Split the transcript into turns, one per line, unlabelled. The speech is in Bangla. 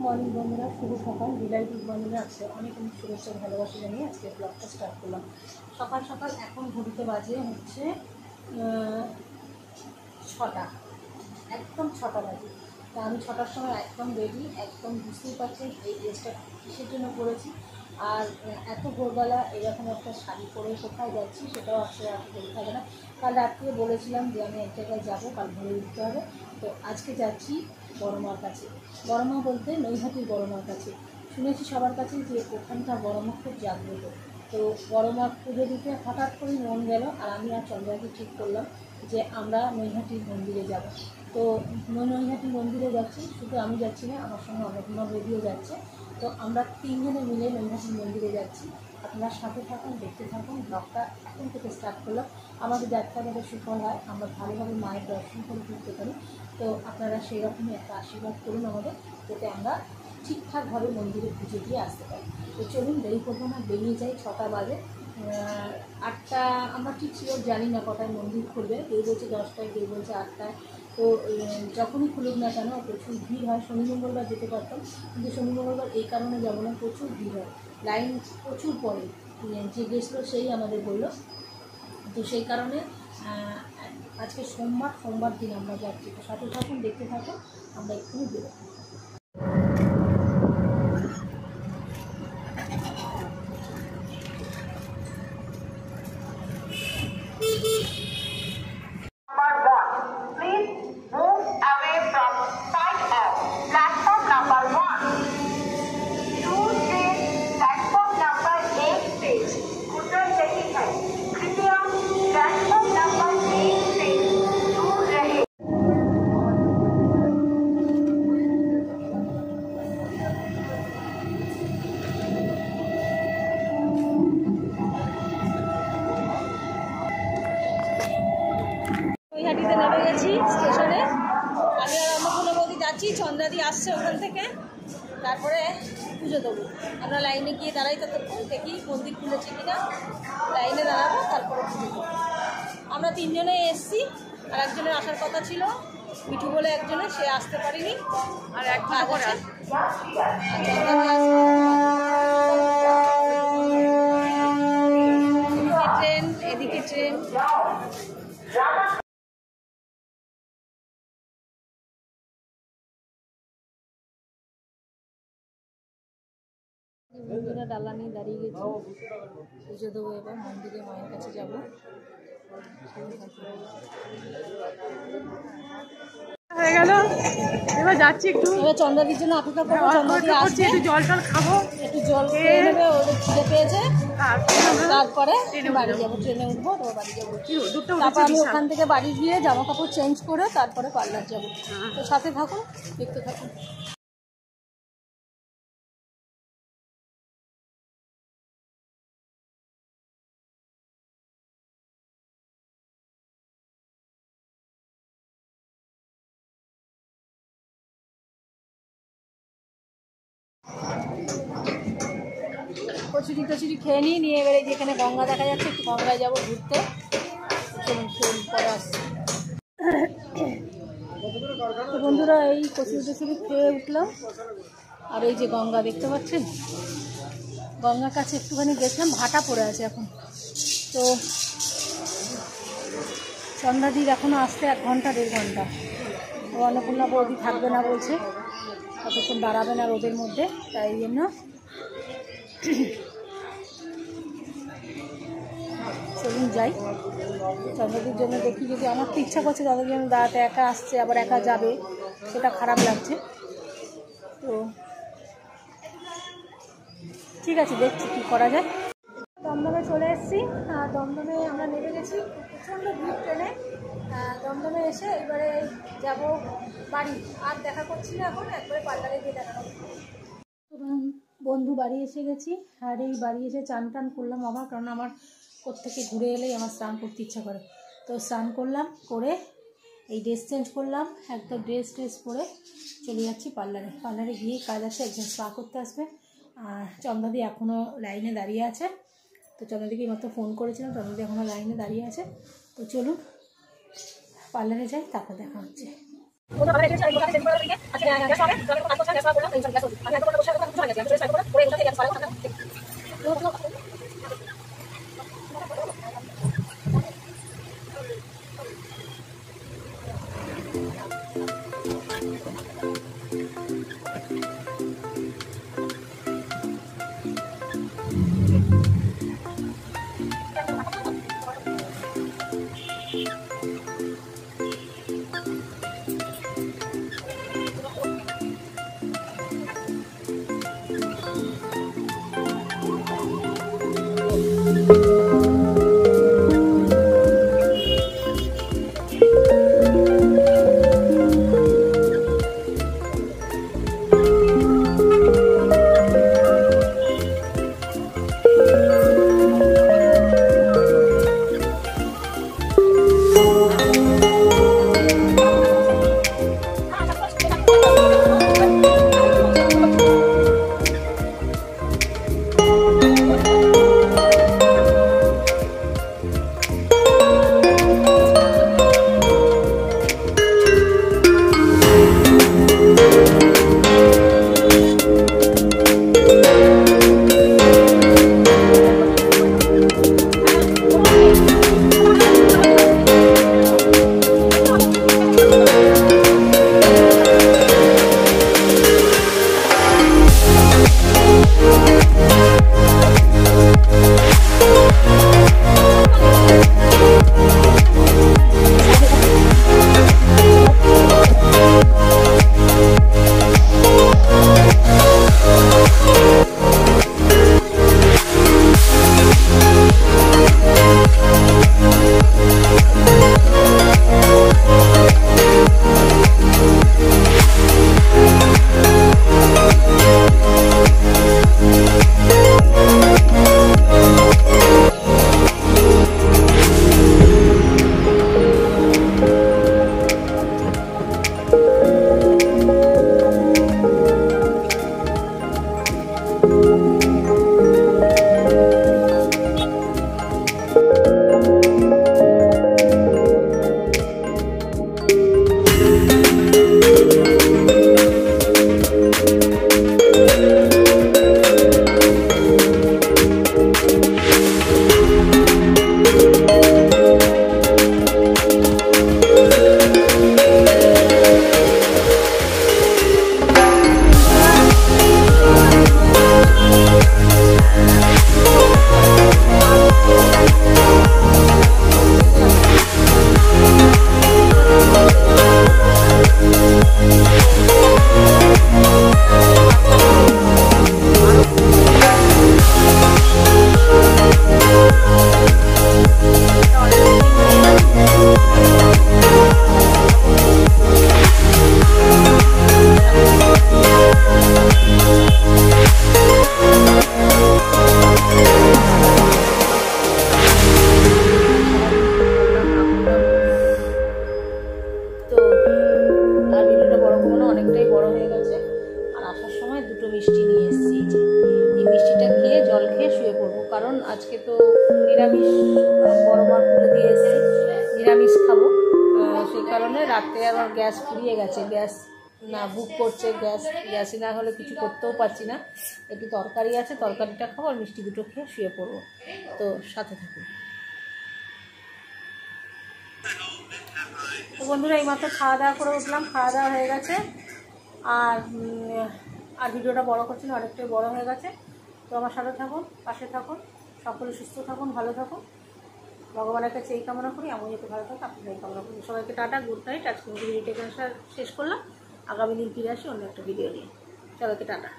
মর্নিং বন্ধুরা, শুভ সকাল। রিলাইটিভ বন্ধুরা আছে অনেক অনেক শুভেচ্ছা ভালোবাসা জানিয়ে আজকে ব্লগটা স্টার্ট করলাম। সকাল সকাল এখন ঘড়িতে বাজে হচ্ছে 6টা, একদম 6টা বাজে। তা আমি 6টার সময় একদম রেডি, একদম বুঝতেই পারছেন এই ড্রেসটা কিসের জন্য পরেছি। আর এত ভোরবেলা এরকম একটা শাড়ি পরে কোথায় যাচ্ছি সেটাও আসলে আর বলতে হবে না। কাল রাত্রে বলেছিলাম যে আমি এক জায়গায় যাবো, কাল ভোরে উঠতে হবে। তো আজকে যাচ্ছি বড় মার কাছে। বড় মা বলতে নৈহাটির বড় মার কাছে। শুনেছি সবার কাছে যে ওখানকার বড় মা খুব জাগ্রত। তো বড় মার পুজো দিতে হঠাৎ করেই মন গেল, আর আমি আর চন্দ্রাকে ঠিক করলাম যে আমরা নৈহাটির মন্দিরে যাব। তো নৈহাটি মন্দিরে যাচ্ছি, শুধু আমি যাচ্ছি না, আমার সঙ্গে অন্নপূর্ণা বেরিয়ে যাচ্ছে। তো আমরা 3 জনে মিলে নৈহাটি মন্দিরে যাচ্ছি। আপনারা সাথে থাকুন, দেখতে থাকুন। ব্লগটা এখন থেকে স্টার্ট করলাম। আমাদের যাত্রা যাতে সুফল হয়, আমরা ভালোভাবে মায়ের দর্শন করে ফিরতে পারি। তো আপনারা সেই রকমই একটা আশীর্বাদ করুন আমাদের, যাতে আমরা ঠিকঠাকভাবে মন্দিরে পুজো দিয়ে আসতে পারি। তো চলুন, দেরি করবো না, বেরিয়ে যাই। 6টা বাজে। 8টা আমরা ঠিক শিওর জানি না কটায় মন্দির খুলবে। কেউ বলছে 10টায়, কেউ বলছে 8টায়। তো যখনই খুলুক না কেন, প্রচুর ভিড় হয়। শনি মঙ্গলবার যেতে পারতাম, কিন্তু শনি মঙ্গলবার এই কারণে যাবো না, প্রচুর ভিড় হয়, লাইন প্রচুর পড়ে। যে গেছিলো সেই আমাদের বললো। তো সেই কারণে আজকে সোমবার দিন আমরা যাচ্ছি। তো সাথে থাকুন, দেখতে থাকুন, আমরা এক্ষুনি বেরোবো। নৈহাটিতে নেমে গেছি স্টেশনে। আমি আর অন্নপূর্ণা বৌদি যাচ্ছি, চন্দ্রাদি আসছে ওখান থেকে। তারপরে পুজো দেবো। আমরা লাইনে গিয়ে দাঁড়াই, ততক্ষণ দেখি মন্দির খুলেছে কিনা, লাইনে দাঁড়াবো, তারপরে পুজো দেবো। আমরা 3 জনে এসছি, আর একজনের আসার কথা ছিল, মিঠু বলে একজনের, সে আসতে পারিনি। আর এক কাজ আছে, ট্রেন, এদিকে ট্রেন। বন্ধুরা ডালা নিয়ে দাঁড়িয়ে গেছি, পুজো দেবো। এবার মন্দিরে মায়ের কাছে যাব।
হয়ে গেল, এবার যাচ্ছি একটু।
এবার চন্দ্রাদির জন্য অপেক্ষা করবো, চন্দ্রাদি আসছে, একটু
জল টল খাবো,
একটু জল খেয়ে নেবে, ওদের খিদে পেয়েছে। তারপরে বাড়ি যাবো, ট্রেনে উঠবো, তারপর বাড়ি যাবো। তারপর আমি ওখান থেকে বাড়ি গিয়ে জামা কাপড় চেঞ্জ করে তারপরে পার্লার যাবো। তো সাথে থাকুন, দেখতে থাকুন। কচুরি টচুরি খেয়ে নিয়ে এবারে যেখানে গঙ্গা দেখা যাচ্ছে, একটু গঙ্গায় যাবো ঘুরতে। চলুন পরে আসছি। তো বন্ধুরা, এই কচুরি টচুরি খেয়ে উঠলাম, আর এই যে গঙ্গা দেখতে পাচ্ছেন, গঙ্গার কাছে একটুখানি গেছিলাম, ভাটা পড়ে আছে এখন। তো সন্ধ্যাদির এখনও আসতে 1 ঘন্টা 1.5 ঘন্টা। ও অন্নপূর্ণা বৌদি থাকবে না বলছে, ততক্ষণ দাঁড়াবে না রোদের মধ্যে, তাই জন্য চলুন যাই। চন্দ্রদির জন্য দেখি, যদি আমার তো ইচ্ছা করছে তাদের জন্য দাঁড়াতে, একা আসছে আবার একা যাবে, সেটা খারাপ লাগছে। তো ঠিক আছে, দেখছি কী করা যায়। দমদমে চলে এসেছি, দমদমে আমরা নেমে গেছি, প্রচণ্ড ভিড় ট্রেনে। দমদমে এসে এবারে যাব বাড়ি। আর দেখা করছি না এখন, একবারে পার্লারে গিয়ে দেখা করছি। বন্ধু বাড়ি এসে গেছি, আর এই বাড়ি এসে চান টান করলাম আবার, কারণ আমার কোত্থেকে ঘুরে এলেই আমার স্নান করতে ইচ্ছা করে। তো স্নান করলাম, করে এই ড্রেস চেঞ্জ করলাম, একদম ড্রেস পরে চলে যাচ্ছি পার্লারে গিয়ে কাজ আছে, একজন স্পা করতে আসবে। আর চন্দ্রাদি এখনও লাইনে দাঁড়িয়ে আছে। তো চন্দ্রাদিকে মাত্র ফোন করেছিলাম, চন্দ্রাদি এখনও লাইনে দাঁড়িয়ে আছে। তো চলুন পার্লারে যাই, তারপর দেখা হচ্ছে। কারণ আজকে তো নিরামিষ বড় মার পুজো দিয়ে এসেছি, নিরামিষ খাবো, সেই কারণে রাতে আমার গ্যাস ফুরিয়ে গেছে, গ্যাস না বুক করছে, গ্যাসই না হলে কিছু করতেও পারছি না। একটু তরকারি আছে, তরকারিটা খাবো আর মিষ্টি দুটো খেয়ে শুয়ে পড়বো। তো সাথে থাকুন। তো বন্ধুরা এইমাত্র খাওয়া দাওয়া করে উঠলাম, খাওয়া দাওয়া হয়ে গেছে, আর ভিডিওটা বড় করছি না, অনেকটাই বড় হয়ে গেছে। তো আমার সাথে থাকুন, পাশে থাকুন, সকলে সুস্থ থাকুন, ভালো থাকুন, ভগবানের কাছে এই কামনা করি, আমি যাতে ভালো থাকুন, আপনারা এই কামনা করি। সবাইকে টাটা, গুড নাইট। আজকে ভিডিওটা শেষ করলাম, আগামী দিন ফিরে আসি অন্য একটা ভিডিও নিয়ে। সবাইকে টাটা।